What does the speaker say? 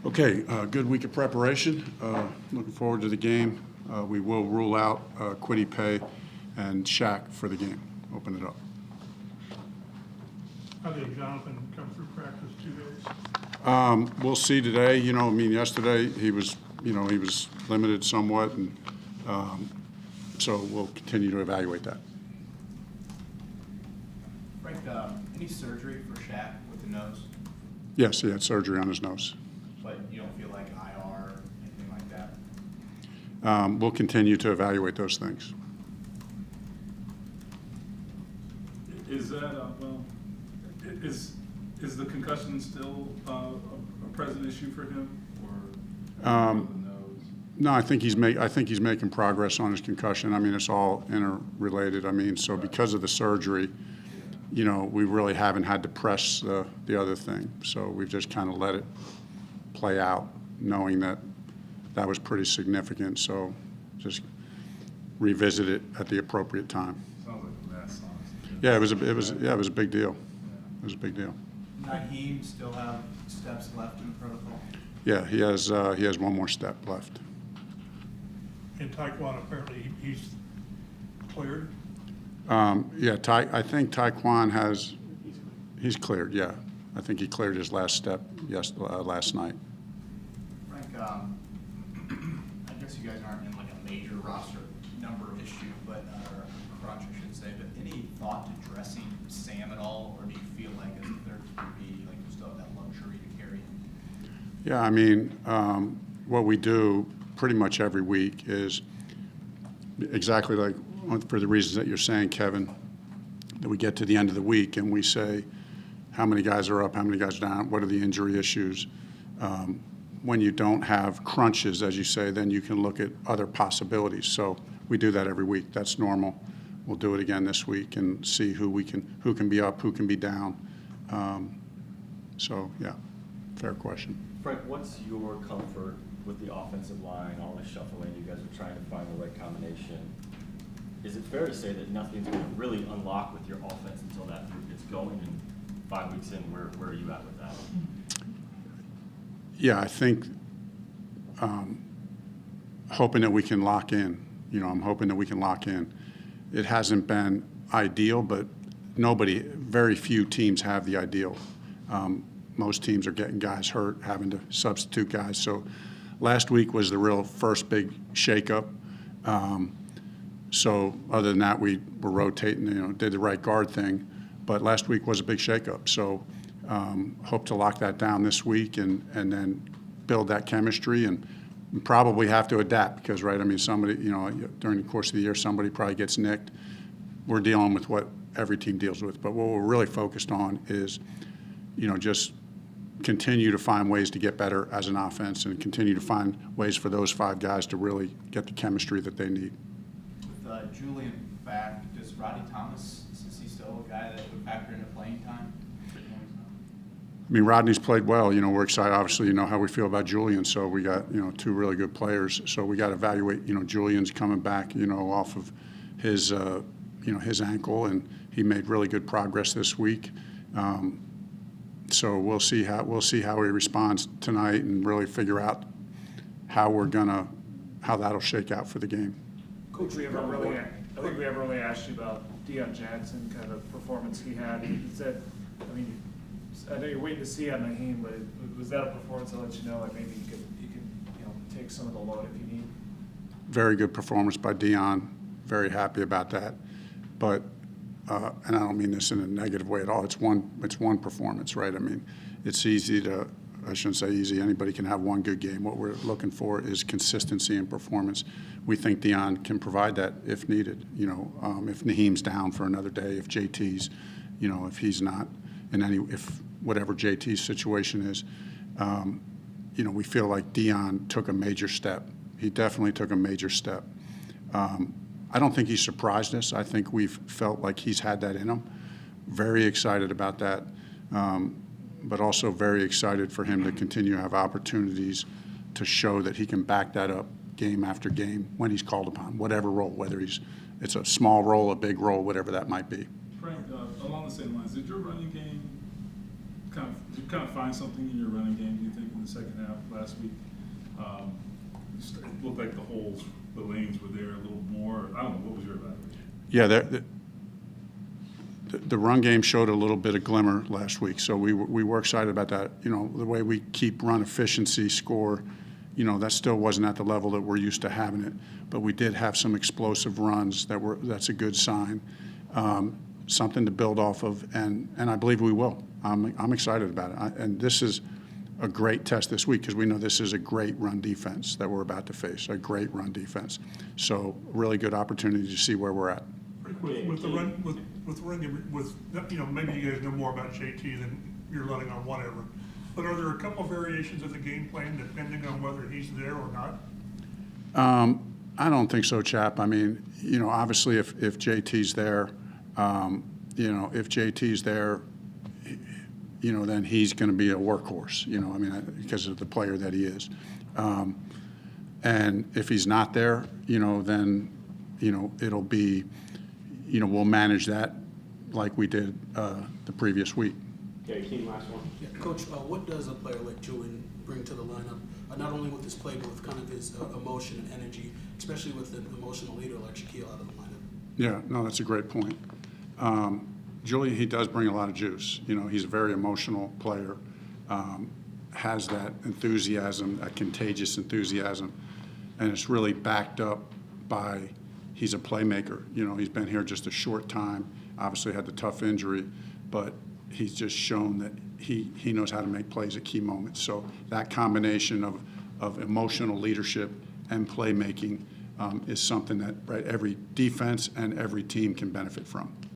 Okay, good week of preparation. Looking forward to the game. We will rule out Quiddy Pay and Shaq for the game. Open it up. How did Jonathan come through practice 2 days? We'll see today. Yesterday he was limited somewhat, and so we'll continue to evaluate that. Frank, any surgery for Shaq with the nose? Yes, he had surgery on his nose. But you don't feel like IR or anything like that? We'll continue to evaluate those things. Is that is the concussion still a present issue for him, or the nose? No, I think he's making progress on his concussion. I mean, it's all interrelated. I mean, so because of the surgery, we really haven't had to press the other thing. So we've just kind of let it play out, knowing that was pretty significant. So just revisit it at the appropriate time. Sounds like a mess, honestly. Yeah, it was a big deal. It was a big deal. Naheem still have steps left in the protocol? Yeah, he has one more step left. And Taekwondo, apparently he's cleared? Yeah, I think Taekwondo he's cleared, yeah. I think he cleared his last step last night. Frank, I guess you guys aren't in like a major roster number issue, but or crunch, I should say, but any thought to dressing Sam at all, or do you feel like as a third QB, like you still have that luxury to carry him? Yeah, I mean, what we do pretty much every week is exactly like for the reasons that you're saying, Kevin, that we get to the end of the week and we say how many guys are up, how many guys are down, what are the injury issues. When you don't have crunches, as you say, then you can look at other possibilities. So we do that every week. That's normal. We'll do it again this week and see who can be up, who can be down. So yeah, fair question. Frank, what's your comfort with the offensive line, all the shuffling? You guys are trying to find the right combination. Is it fair to say that nothing's going to really unlock with your offense until that group gets going? And 5 weeks in, where are you at with that? Yeah, I think hoping that we can lock in. I'm hoping that we can lock in. It hasn't been ideal, but very few teams have the ideal. Most teams are getting guys hurt, having to substitute guys. So last week was the real first big shakeup. So other than that, we were rotating, did the right guard thing. But last week was a big shakeup. So hope to lock that down this week and then build that chemistry and probably have to adapt because, right, I mean, somebody, during the course of the year, somebody probably gets nicked. We're dealing with what every team deals with. But what we're really focused on is, just continue to find ways to get better as an offense and continue to find ways for those 5 guys to really get the chemistry that they need. With Julian back, does Rodney Thomas, is he still a guy that would factor into playing time? I mean, Rodney's played well. We're excited. Obviously, how we feel about Julian. So we got, 2 really good players. So we got to evaluate, Julian's coming back, off of his, his ankle, and he made really good progress this week. So we'll see how he responds tonight and really figure out how that'll shake out for the game. Coach, I think we ever really asked you about Deion Jackson, kind of performance he had. He said, I know you're waiting to see on Naheem, but was that a performance that let you know like maybe you could take some of the load if you need? Very good performance by Deion. Very happy about that. But and I don't mean this in a negative way at all. It's one performance, right? I mean, it's easy to. I shouldn't say easy. Anybody can have one good game. What we're looking for is consistency in performance. We think Deion can provide that if needed. If Naheem's down for another day, if JT's, if he's not if whatever JT's situation is, we feel like Deion took a major step. He definitely took a major step. I don't think he surprised us. I think we've felt like he's had that in him. Very excited about that. But also very excited for him to continue to have opportunities to show that he can back that up game after game when he's called upon, whatever role, whether it's a small role, a big role, whatever that might be. Frank, along the same lines, did your running game did you kind of find something in your running game, do you think, in the second half last week? It looked like the lanes were there a little more. I don't know, what was your evaluation? Yeah, the run game showed a little bit of glimmer last week, so we were excited about that. You know, the way we keep run efficiency score, you know, that still wasn't at the level that we're used to having it, but we did have some explosive runs that's a good sign, something to build off of, and I believe we will. I'm excited about it, and this is a great test this week because we know this is a great run defense that we're about to face, a great run defense. So really good opportunity to see where we're at. With the run game, you know, maybe you guys know more about JT than you're running on whatever. But are there a couple of variations of the game plan depending on whether he's there or not? I don't think so, Chap. I mean, you know, obviously if JT's there, you know, if JT's there, you know, then he's going to be a workhorse, you know, I mean, because of the player that he is. And if he's not there, you know, then, you know, it'll be, you know, we'll manage that like we did the previous week. Okay, King, last one. Yeah, Coach, what does a player like Julian bring to the lineup, not only with his play, but with kind of his emotion and energy, especially with an emotional leader like Shaquille out of the lineup? Yeah, no, that's a great point. Julian, he does bring a lot of juice. You know, he's a very emotional player, has that enthusiasm, that contagious enthusiasm, and it's really backed up by he's a playmaker. You know, he's been here just a short time, obviously had the tough injury, but he's just shown that he knows how to make plays at key moments. So that combination of emotional leadership and playmaking is something that every defense and every team can benefit from.